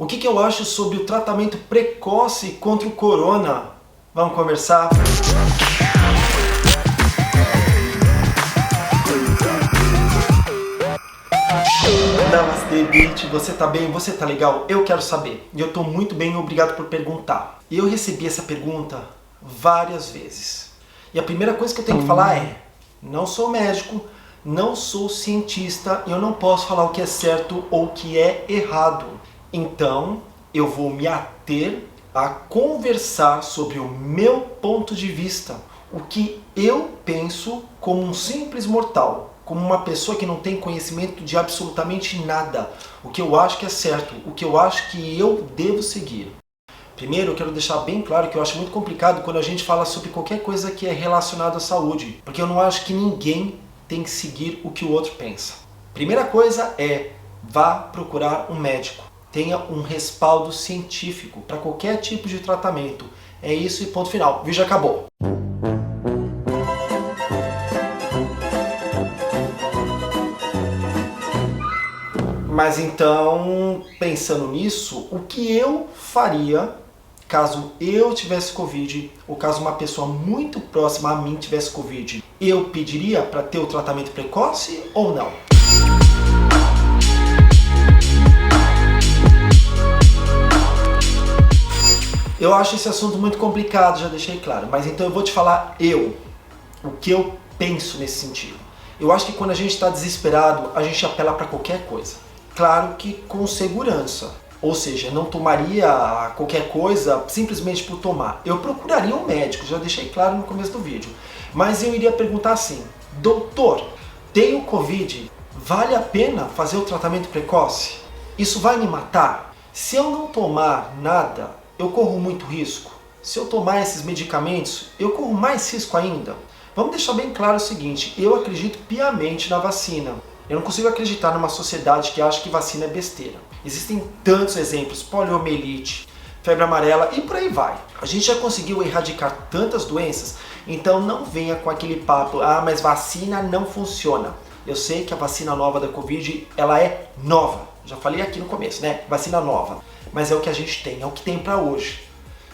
O que eu acho sobre o tratamento precoce contra o corona? Vamos conversar? Namastê, Beat, você tá bem? Você tá legal? Eu quero saber. E eu tô muito bem, obrigado por perguntar. E eu recebi essa pergunta várias vezes. E a primeira coisa que eu tenho que falar é: não sou médico, não sou cientista, eu não posso falar o que é certo ou o que é errado. Então, eu vou me ater a conversar sobre o meu ponto de vista, o que eu penso como um simples mortal, como uma pessoa que não tem conhecimento de absolutamente nada, o que eu acho que é certo, o que eu acho que eu devo seguir. Primeiro, eu quero deixar bem claro que eu acho muito complicado quando a gente fala sobre qualquer coisa que é relacionada à saúde, porque eu não acho que ninguém tem que seguir o que o outro pensa. Primeira coisa é, vá procurar um médico. Tenha um respaldo científico para qualquer tipo de tratamento. É isso e ponto final. O vídeo acabou. Mas então, pensando nisso, o que eu faria caso eu tivesse Covid, ou caso uma pessoa muito próxima a mim tivesse Covid? Eu pediria para ter o tratamento precoce ou não? Eu acho esse assunto muito complicado, já deixei claro, mas então eu vou te falar o que eu penso nesse sentido. Eu acho que quando a gente está desesperado, a gente apela para qualquer coisa. Claro que com segurança, ou seja, não tomaria qualquer coisa simplesmente por tomar. Eu procuraria um médico, já deixei claro no começo do vídeo, mas eu iria perguntar assim: doutor, tenho Covid, vale a pena fazer o tratamento precoce? Isso vai me matar? Se eu não tomar nada, eu corro muito risco. Se eu tomar esses medicamentos, eu corro mais risco ainda. Vamos deixar bem claro o seguinte: eu acredito piamente na vacina. Eu não consigo acreditar numa sociedade que acha que vacina é besteira. Existem tantos exemplos: poliomielite, febre amarela e por aí vai. A gente já conseguiu erradicar tantas doenças, então não venha com aquele papo: ah, mas vacina não funciona. Eu sei que a vacina nova da Covid, ela é nova. Já falei aqui no começo, né? Vacina nova. Mas é o que a gente tem, é o que tem para hoje.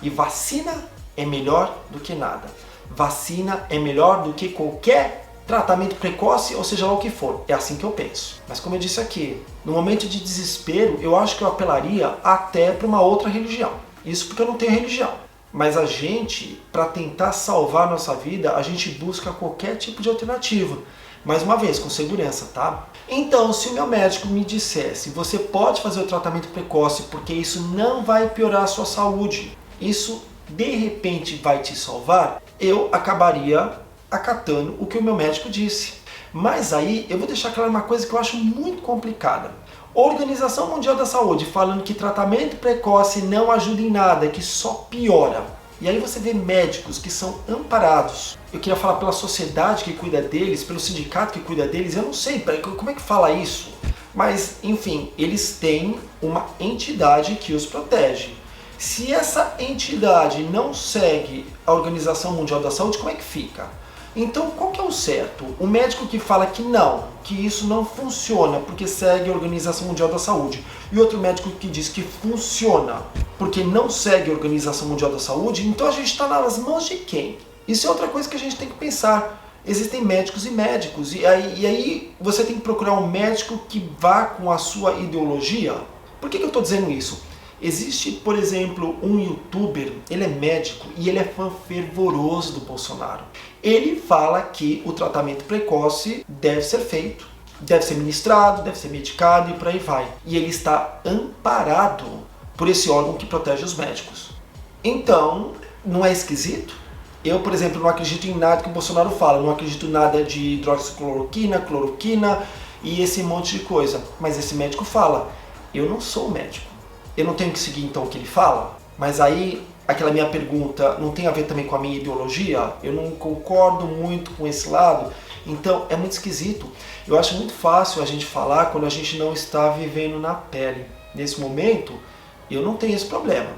E vacina é melhor do que nada. Vacina é melhor do que qualquer tratamento precoce, ou seja lá o que for. É assim que eu penso. Mas como eu disse aqui, no momento de desespero, eu acho que eu apelaria até para uma outra religião. Isso porque eu não tenho religião. Mas a gente, para tentar salvar a nossa vida, a gente busca qualquer tipo de alternativa. Mais uma vez, com segurança, tá? Então, se o meu médico me dissesse: você pode fazer o tratamento precoce porque isso não vai piorar a sua saúde, isso de repente vai te salvar, eu acabaria acatando o que o meu médico disse. Mas aí eu vou deixar claro uma coisa que eu acho muito complicada. A Organização Mundial da Saúde falando que tratamento precoce não ajuda em nada, que só piora. E aí você vê médicos que são amparados. Eu queria falar pela sociedade que cuida deles, pelo sindicato que cuida deles, eu não sei como é que fala isso. Mas, enfim, eles têm uma entidade que os protege. Se essa entidade não segue a Organização Mundial da Saúde, como é que fica? Então, qual que é o certo? O médico que fala que não, que isso não funciona porque segue a Organização Mundial da Saúde, e outro médico que diz que funciona porque não segue a Organização Mundial da Saúde, então a gente está nas mãos de quem? Isso é outra coisa que a gente tem que pensar. Existem médicos e médicos, e aí você tem que procurar um médico que vá com a sua ideologia. Por que eu estou dizendo isso? Existe, por exemplo, um youtuber, ele é médico e ele é fã fervoroso do Bolsonaro. Ele fala que o tratamento precoce deve ser feito, deve ser ministrado, deve ser medicado e por aí vai. E ele está amparado por esse órgão que protege os médicos. Então, não é esquisito? Eu, por exemplo, não acredito em nada que o Bolsonaro fala, não acredito em nada de hidroxicloroquina, cloroquina e esse monte de coisa. Mas esse médico fala: eu não sou médico. Eu não tenho que seguir então o que ele fala? Mas aí, aquela minha pergunta não tem a ver também com a minha ideologia? Eu não concordo muito com esse lado? Então, é muito esquisito. Eu acho muito fácil a gente falar quando a gente não está vivendo na pele. Nesse momento, eu não tenho esse problema.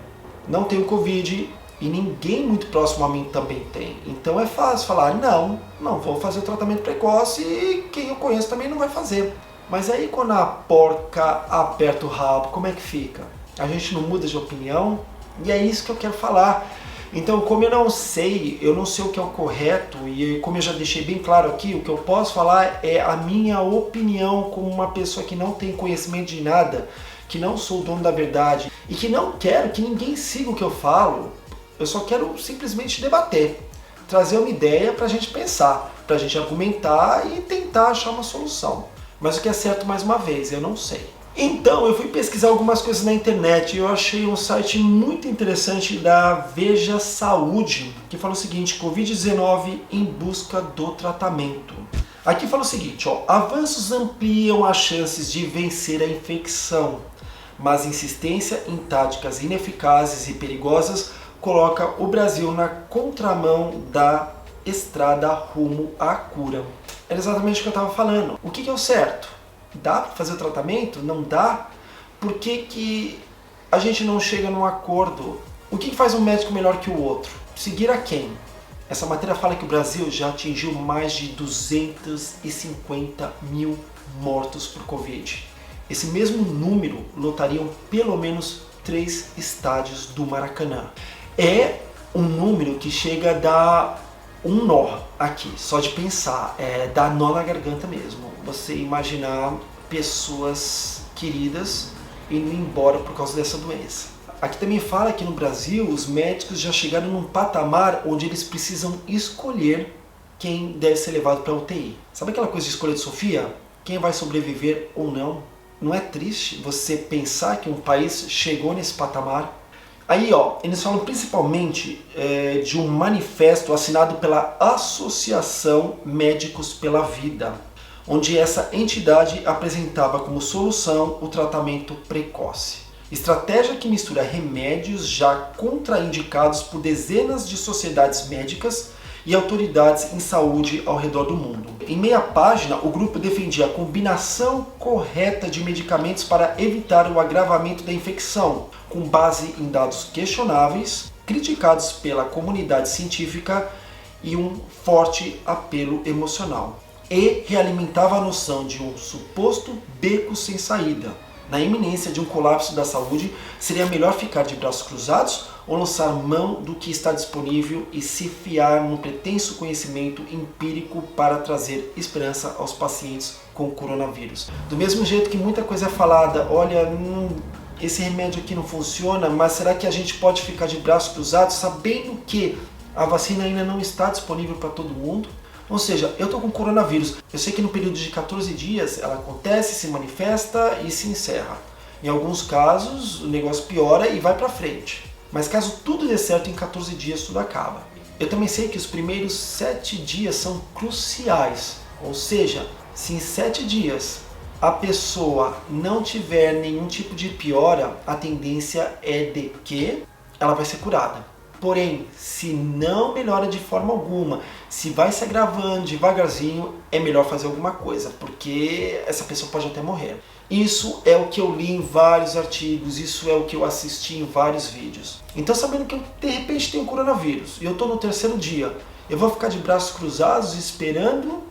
Não tenho Covid e ninguém muito próximo a mim também tem. Então é fácil falar: não vou fazer o tratamento precoce e quem eu conheço também não vai fazer. Mas aí quando a porca aperta o rabo, como é que fica? a gente não muda de opinião, e é isso que eu quero falar. Então, como eu não sei o que é o correto, e como eu já deixei bem claro aqui, o que eu posso falar é a minha opinião como uma pessoa que não tem conhecimento de nada, que não sou o dono da verdade, e que não quero que ninguém siga o que eu falo. Eu só quero simplesmente debater, trazer uma ideia para a gente pensar, para a gente argumentar e tentar achar uma solução. Mas o que é certo, mais uma vez, eu não sei. Então, eu fui pesquisar algumas coisas na internet e eu achei um site muito interessante da Veja Saúde, que fala o seguinte: Covid-19 em busca do tratamento. Aqui fala o seguinte, ó: avanços ampliam as chances de vencer a infecção, mas insistência em táticas ineficazes e perigosas coloca o Brasil na contramão da estrada rumo à cura. Era exatamente o que eu estava falando. O que é o certo? Dá para fazer o tratamento? Não dá? Por que a gente não chega num acordo? O que faz um médico melhor que o outro? Seguir a quem? Essa matéria fala que o Brasil já atingiu mais de 250 mil mortos por Covid. Esse mesmo número lotariam pelo menos 3 estádios do Maracanã. É um número que chega a dar um nó aqui, só de pensar, dá nó na garganta mesmo. Você imaginar pessoas queridas indo embora por causa dessa doença. Aqui também fala que no Brasil os médicos já chegaram num patamar onde eles precisam escolher quem deve ser levado para a UTI. Sabe aquela coisa de escolha de Sofia? Quem vai sobreviver ou não? Não é triste você pensar que um país chegou nesse patamar? Aí, ó, eles falam principalmente de um manifesto assinado pela Associação Médicos pela Vida, onde essa entidade apresentava como solução o tratamento precoce. Estratégia que mistura remédios já contraindicados por dezenas de sociedades médicas e autoridades em saúde ao redor do mundo. Em meia página, o grupo defendia a combinação correta de medicamentos para evitar o agravamento da infecção, com base em dados questionáveis, criticados pela comunidade científica e um forte apelo emocional. E realimentava a noção de um suposto beco sem saída. Na iminência de um colapso da saúde, seria melhor ficar de braços cruzados ou lançar mão do que está disponível e se fiar num pretenso conhecimento empírico para trazer esperança aos pacientes com coronavírus. Do mesmo jeito que muita coisa é falada, olha, esse remédio aqui não funciona, mas será que a gente pode ficar de braços cruzados sabendo que a vacina ainda não está disponível para todo mundo? Ou seja, eu estou com coronavírus, eu sei que no período de 14 dias ela acontece, se manifesta e se encerra. Em alguns casos o negócio piora e vai para frente. Mas caso tudo dê certo, em 14 dias tudo acaba. Eu também sei que os primeiros 7 dias são cruciais. Ou seja, se em 7 dias a pessoa não tiver nenhum tipo de piora, a tendência é de que ela vai ser curada. Porém, se não melhora de forma alguma, se vai se agravando devagarzinho, é melhor fazer alguma coisa, porque essa pessoa pode até morrer. Isso é o que eu li em vários artigos, isso é o que eu assisti em vários vídeos. Então, sabendo que eu de repente tenho coronavírus e eu estou no 3º dia, eu vou ficar de braços cruzados esperando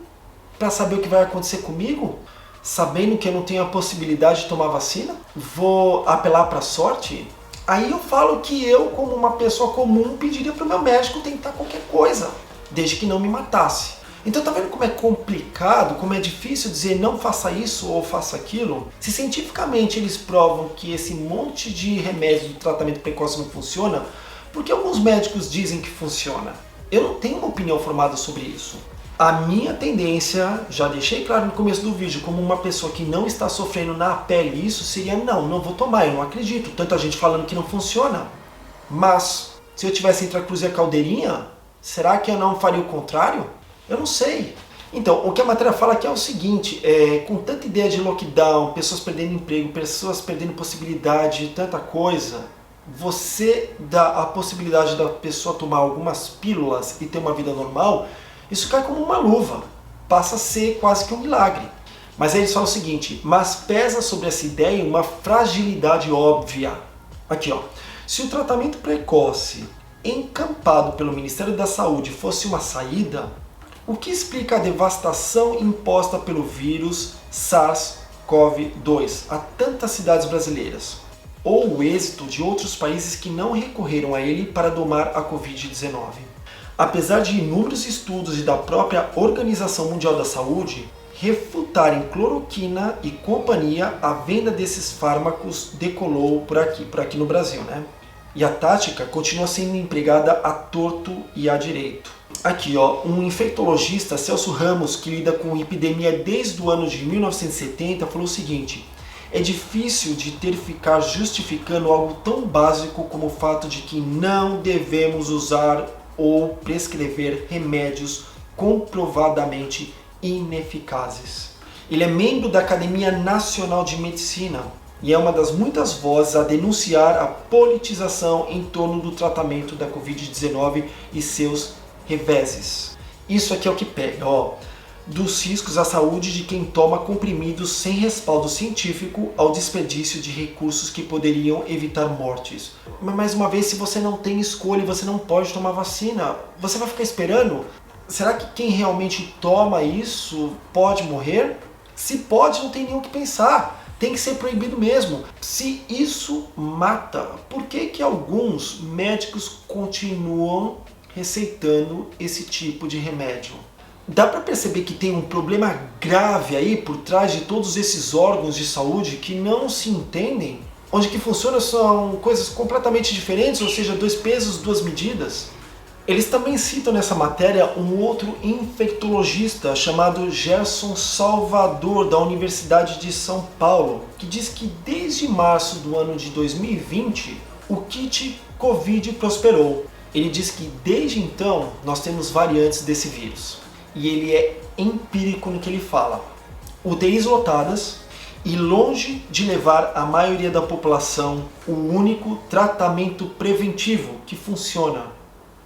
para saber o que vai acontecer comigo? Sabendo que eu não tenho a possibilidade de tomar vacina? Vou apelar para a sorte? Aí eu falo que eu, como uma pessoa comum, pediria para o meu médico tentar qualquer coisa, desde que não me matasse. Então tá vendo como é complicado, como é difícil dizer não faça isso ou faça aquilo? Se cientificamente eles provam que esse monte de remédio de tratamento precoce não funciona, por que alguns médicos dizem que funciona? Eu não tenho uma opinião formada sobre isso. A minha tendência, já deixei claro no começo do vídeo, como uma pessoa que não está sofrendo na pele isso, seria não vou tomar, eu não acredito. Tanta gente falando que não funciona. Mas, se eu tivesse entre a cruz e a caldeirinha, será que eu não faria o contrário? Eu não sei. Então, o que a matéria fala aqui é o seguinte, com tanta ideia de lockdown, pessoas perdendo emprego, pessoas perdendo possibilidade de tanta coisa, você dá a possibilidade da pessoa tomar algumas pílulas e ter uma vida normal, isso cai como uma luva, passa a ser quase que um milagre. Mas aí eles falam o seguinte, mas pesa sobre essa ideia uma fragilidade óbvia. Aqui, ó, se o tratamento precoce encampado pelo Ministério da Saúde fosse uma saída, o que explica a devastação imposta pelo vírus SARS-CoV-2 a tantas cidades brasileiras? ou o êxito de outros países que não recorreram a ele para domar a Covid-19. Apesar de inúmeros estudos e da própria Organização Mundial da Saúde refutarem cloroquina e companhia, a venda desses fármacos decolou por aqui no Brasil, né? E a tática continua sendo empregada à torto e à direito. Aqui, ó, um infectologista, Celso Ramos, que lida com epidemia desde o ano de 1970, falou o seguinte: é difícil de ficar justificando algo tão básico como o fato de que não devemos usar ou prescrever remédios comprovadamente ineficazes. Ele é membro da Academia Nacional de Medicina e é uma das muitas vozes a denunciar a politização em torno do tratamento da Covid-19 e seus reveses. Isso aqui é o que pega, ó, dos riscos à saúde de quem toma comprimidos sem respaldo científico ao desperdício de recursos que poderiam evitar mortes. Mas mais uma vez, se você não tem escolha e você não pode tomar vacina, você vai ficar esperando? Será que quem realmente toma isso pode morrer? Se pode, não tem nem o que pensar. Tem que ser proibido mesmo. Se isso mata, por que alguns médicos continuam receitando esse tipo de remédio? Dá para perceber que tem um problema grave aí por trás de todos esses órgãos de saúde que não se entendem? Onde que funciona são coisas completamente diferentes, ou seja, 2 pesos, 2 medidas? Eles também citam nessa matéria um outro infectologista chamado Gerson Salvador, da Universidade de São Paulo, que diz que desde março do ano de 2020 o kit Covid prosperou. Ele diz que desde então nós temos variantes desse vírus. E ele é empírico no que ele fala. UTIs lotadas e longe de levar a maioria da população o único tratamento preventivo que funciona: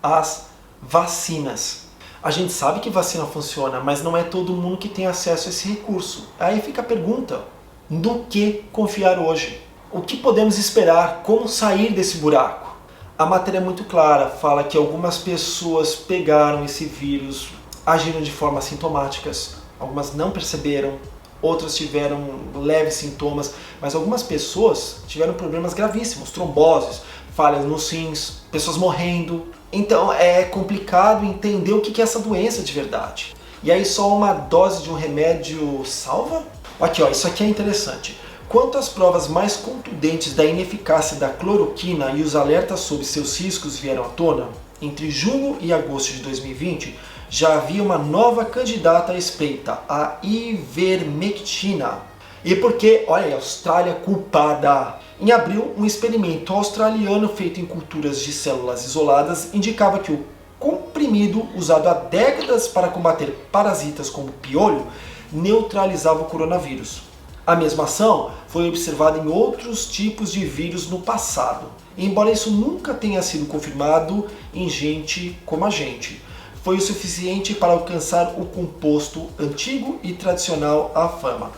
as vacinas. A gente sabe que vacina funciona, mas não é todo mundo que tem acesso a esse recurso. Aí fica a pergunta: no que confiar hoje? O que podemos esperar? Como sair desse buraco? A matéria é muito clara, fala que algumas pessoas pegaram esse vírus, agiram de formas sintomáticas, algumas não perceberam, outras tiveram leves sintomas, mas algumas pessoas tiveram problemas gravíssimos, tromboses, falhas nos rins, pessoas morrendo. Então é complicado entender o que é essa doença de verdade. E aí só uma dose de um remédio salva? Aqui, ó, isso aqui é interessante. Quanto às provas mais contundentes da ineficácia da cloroquina e os alertas sobre seus riscos vieram à tona, entre junho e agosto de 2020, já havia uma nova candidata à espreita, a ivermectina. E por que, olha, a Austrália culpada? Em abril, um experimento australiano feito em culturas de células isoladas indicava que o comprimido usado há décadas para combater parasitas como piolho neutralizava o coronavírus. A mesma ação foi observada em outros tipos de vírus no passado, embora isso nunca tenha sido confirmado em gente como a gente. Foi o suficiente para alcançar o composto antigo e tradicional à fama.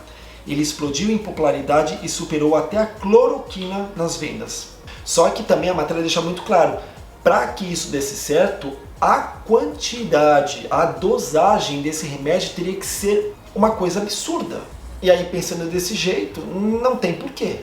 Ele explodiu em popularidade e superou até a cloroquina nas vendas. Só que também a matéria deixa muito claro, para que isso desse certo, a quantidade, a dosagem desse remédio teria que ser uma coisa absurda. E aí, pensando desse jeito, não tem porquê.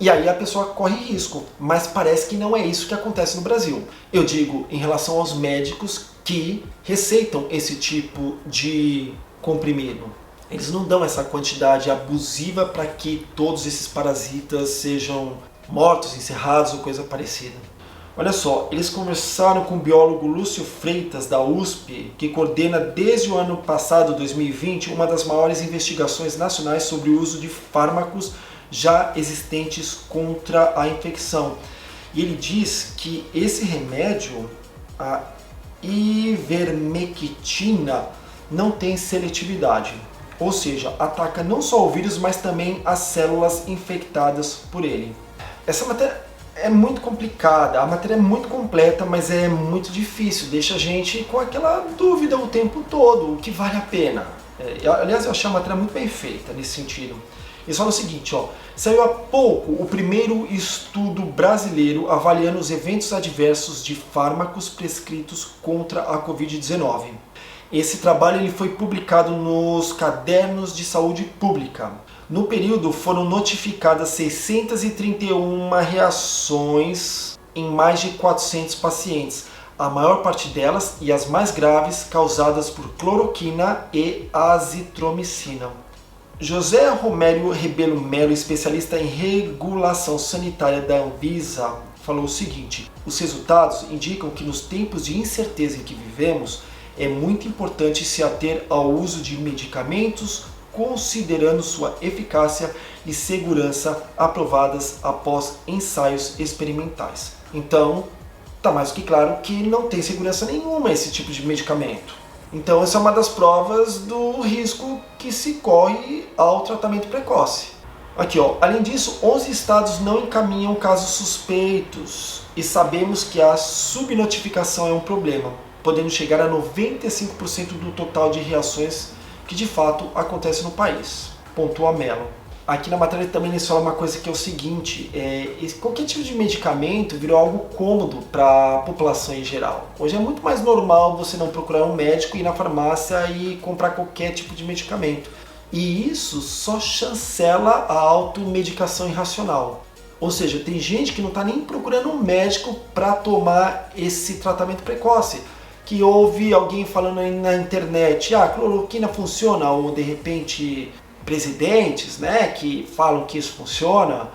E aí a pessoa corre risco, mas parece que não é isso que acontece no Brasil. Eu digo em relação aos médicos que receitam esse tipo de comprimido. Eles não dão essa quantidade abusiva para que todos esses parasitas sejam mortos, encerrados ou coisa parecida. Olha só, eles conversaram com o biólogo Lúcio Freitas, da USP, que coordena desde o ano passado, 2020, uma das maiores investigações nacionais sobre o uso de fármacos já existentes contra a infecção. E ele diz que esse remédio, a ivermectina, não tem seletividade. Ou seja, ataca não só o vírus, mas também as células infectadas por ele. Essa matéria é muito complicada, a matéria é muito completa, mas é muito difícil, deixa a gente com aquela dúvida o tempo todo, o que vale a pena. Aliás, eu achei a matéria muito bem feita nesse sentido. Eles falam o seguinte, ó, saiu há pouco o primeiro estudo brasileiro avaliando os eventos adversos de fármacos prescritos contra a Covid-19. Esse trabalho ele foi publicado nos Cadernos de Saúde Pública. No período foram notificadas 631 reações em mais de 400 pacientes, a maior parte delas e as mais graves causadas por cloroquina e azitromicina. José Romério Rebelo Melo, especialista em regulação sanitária da Anvisa, falou o seguinte: os resultados indicam que nos tempos de incerteza em que vivemos, é muito importante se ater ao uso de medicamentos, considerando sua eficácia e segurança aprovadas após ensaios experimentais. Então, está mais do que claro que não tem segurança nenhuma esse tipo de medicamento. Então, essa é uma das provas do risco que se corre ao tratamento precoce. Aqui, ó. Além disso, 11 estados não encaminham casos suspeitos e sabemos que a subnotificação é um problema, podendo chegar a 95% do total de reações que de fato acontece no país. Pontua Mello. Aqui na matéria também eles falam uma coisa que é o seguinte: qualquer tipo de medicamento virou algo cômodo para a população em geral. Hoje é muito mais normal você não procurar um médico, ir na farmácia e comprar qualquer tipo de medicamento. E isso só chancela a automedicação irracional. Ou seja, tem gente que não está nem procurando um médico para tomar esse tratamento precoce, que ouve alguém falando aí na internet, a cloroquina funciona, ou de repente presidentes, né, que falam que isso funciona,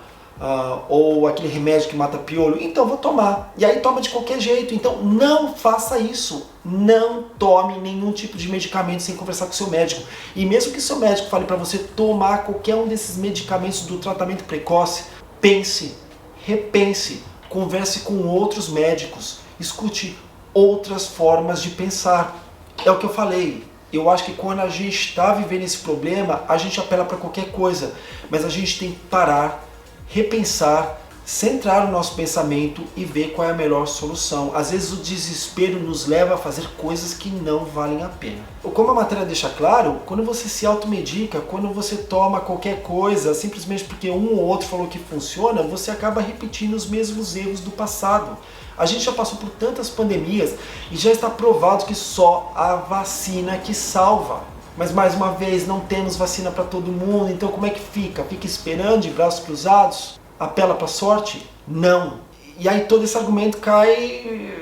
ou aquele remédio que mata piolho, então vou tomar. E aí toma de qualquer jeito. Então não faça isso. Não tome nenhum tipo de medicamento sem conversar com seu médico. E mesmo que seu médico fale para você tomar qualquer um desses medicamentos do tratamento precoce, pense, repense, converse com outros médicos, escute outras formas de pensar. É o que eu falei. Eu acho que quando a gente está vivendo esse problema, a gente apela para qualquer coisa, mas a gente tem que parar, repensar, centrar o nosso pensamento e ver qual é a melhor solução. Às vezes o desespero nos leva a fazer coisas que não valem a pena. Como a matéria deixa claro, quando você se automedica, quando você toma qualquer coisa, simplesmente porque um ou outro falou que funciona, você acaba repetindo os mesmos erros do passado. A gente já passou por tantas pandemias e já está provado que só a vacina que salva. Mas mais uma vez, não temos vacina para todo mundo, então como é que fica? Fica esperando de braços cruzados? Apela para a sorte? Não. E aí todo esse argumento cai,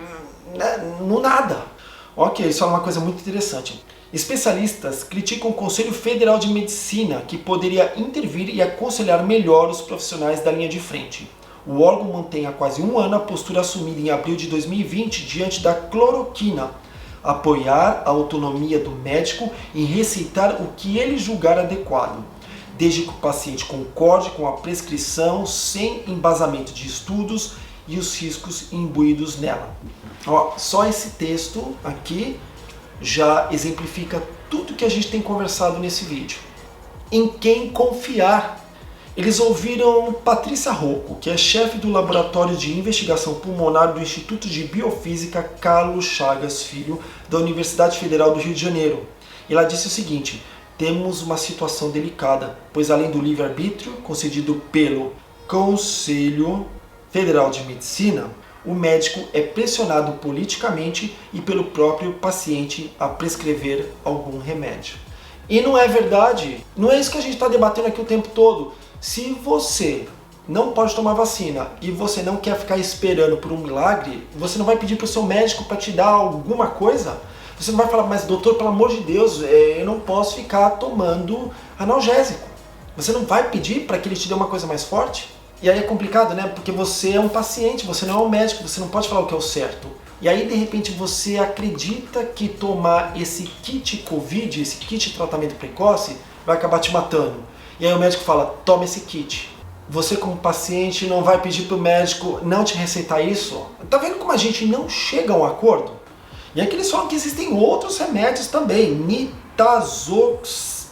né, no nada. Ok, isso é uma coisa muito interessante. Especialistas criticam o Conselho Federal de Medicina, que poderia intervir e aconselhar melhor os profissionais da linha de frente. O órgão mantém há quase um ano a postura assumida em abril de 2020 diante da cloroquina, apoiar a autonomia do médico em receitar o que ele julgar adequado, desde que o paciente concorde com a prescrição sem embasamento de estudos e os riscos imbuídos nela. Ó, só esse texto aqui já exemplifica tudo que a gente tem conversado nesse vídeo. Em quem confiar? Eles ouviram Patrícia Rocco, que é chefe do Laboratório de Investigação Pulmonar do Instituto de Biofísica Carlos Chagas Filho, da Universidade Federal do Rio de Janeiro. E ela disse o seguinte: temos uma situação delicada, pois além do livre-arbítrio concedido pelo Conselho Federal de Medicina, o médico é pressionado politicamente e pelo próprio paciente a prescrever algum remédio. E não é verdade, não é isso que a gente está debatendo aqui o tempo todo. Se você não pode tomar vacina e você não quer ficar esperando por um milagre, você não vai pedir para o seu médico para te dar alguma coisa? Você não vai falar, mas doutor, pelo amor de Deus, eu não posso ficar tomando analgésico. Você não vai pedir para que ele te dê uma coisa mais forte? E aí é complicado, né? Porque você é um paciente, você não é um médico, você não pode falar o que é o certo. E aí, de repente, você acredita que tomar esse kit Covid, esse kit de tratamento precoce, vai acabar te matando. E aí o médico fala, toma esse kit. Você como paciente não vai pedir para o médico não te receitar isso? Tá vendo como a gente não chega a um acordo? E aqui eles falam que existem outros remédios também.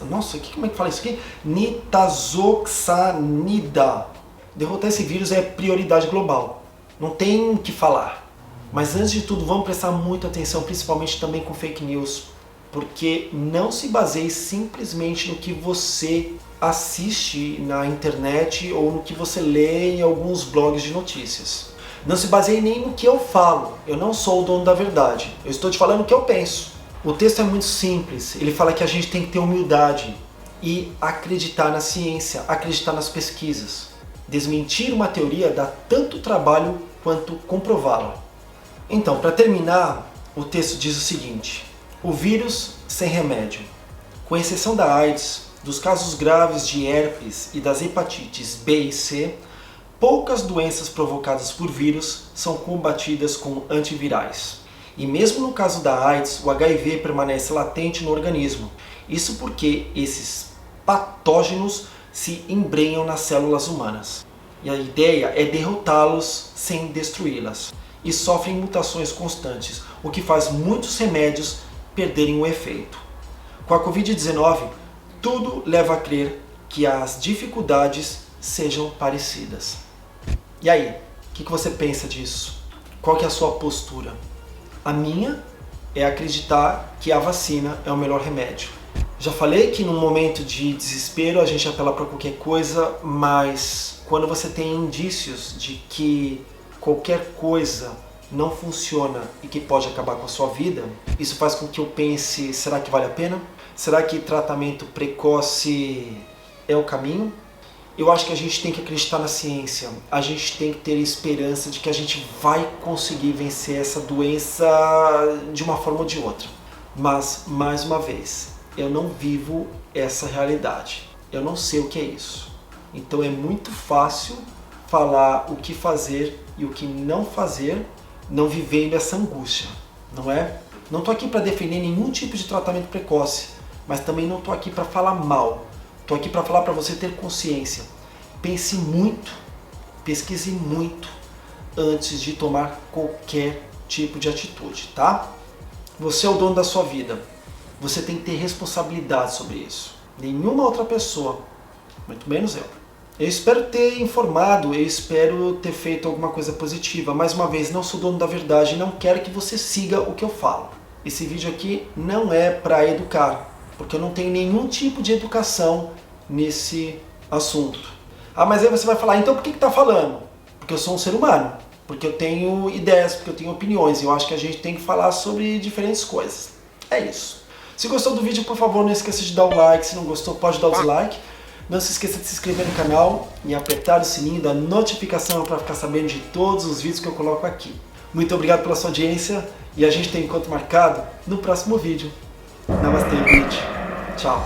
Nossa, como é que fala isso aqui? Nitazoxanida. Derrotar esse vírus é prioridade global. Não tem o que falar. Mas antes de tudo, vamos prestar muita atenção, principalmente também com fake news. Porque não se baseie simplesmente no que você assiste na internet ou no que você lê em alguns blogs de notícias. Não se baseie nem no que eu falo. Eu não sou o dono da verdade. Eu estou te falando o que eu penso. O texto é muito simples. Ele fala que a gente tem que ter humildade. e acreditar na ciência, acreditar nas pesquisas. Desmentir uma teoria dá tanto trabalho quanto comprová-la. Então, para terminar, o texto diz o seguinte: o vírus sem remédio. Com exceção da AIDS, dos casos graves de herpes e das hepatites B e C, poucas doenças provocadas por vírus são combatidas com antivirais. E mesmo no caso da AIDS, o HIV permanece latente no organismo. Isso porque esses patógenos se embrenham nas células humanas. E a ideia é derrotá-los sem destruí-las. E sofrem mutações constantes, o que faz muitos remédios perderem o efeito. Com a Covid-19, tudo leva a crer que as dificuldades sejam parecidas. E aí, o que você pensa disso? Qual que é a sua postura? A minha é acreditar que a vacina é o melhor remédio. Já falei que num momento de desespero a gente apela para qualquer coisa, mas quando você tem indícios de que qualquer coisa não funciona e que pode acabar com a sua vida, isso faz com que eu pense, será que vale a pena? Será que tratamento precoce é o caminho? Eu acho que a gente tem que acreditar na ciência, a gente tem que ter esperança de que a gente vai conseguir vencer essa doença de uma forma ou de outra. Mas, mais uma vez, eu não vivo essa realidade. Eu não sei o que é isso. Então é muito fácil falar o que fazer e o que não fazer, não vivendo essa angústia, não é? Não estou aqui para defender nenhum tipo de tratamento precoce, mas também não estou aqui para falar mal. Estou aqui para falar para você ter consciência. Pense muito, pesquise muito antes de tomar qualquer tipo de atitude, tá? Você é o dono da sua vida. Você tem que ter responsabilidade sobre isso. Nenhuma outra pessoa, muito menos eu. Eu espero ter informado, eu espero ter feito alguma coisa positiva. Mais uma vez, não sou dono da verdade e não quero que você siga o que eu falo. Esse vídeo aqui não é para educar, porque eu não tenho nenhum tipo de educação nesse assunto. Ah, mas aí você vai falar, então por que está falando? Porque eu sou um ser humano, porque eu tenho ideias, porque eu tenho opiniões, e eu acho que a gente tem que falar sobre diferentes coisas. É isso. Se gostou do vídeo, por favor, não esqueça de dar o like. Se não gostou, pode dar o dislike. Não se esqueça de se inscrever no canal e apertar o sininho da notificação para ficar sabendo de todos os vídeos que eu coloco aqui. Muito obrigado pela sua audiência e a gente tem encontro marcado no próximo vídeo. Namastê, gente. Tchau.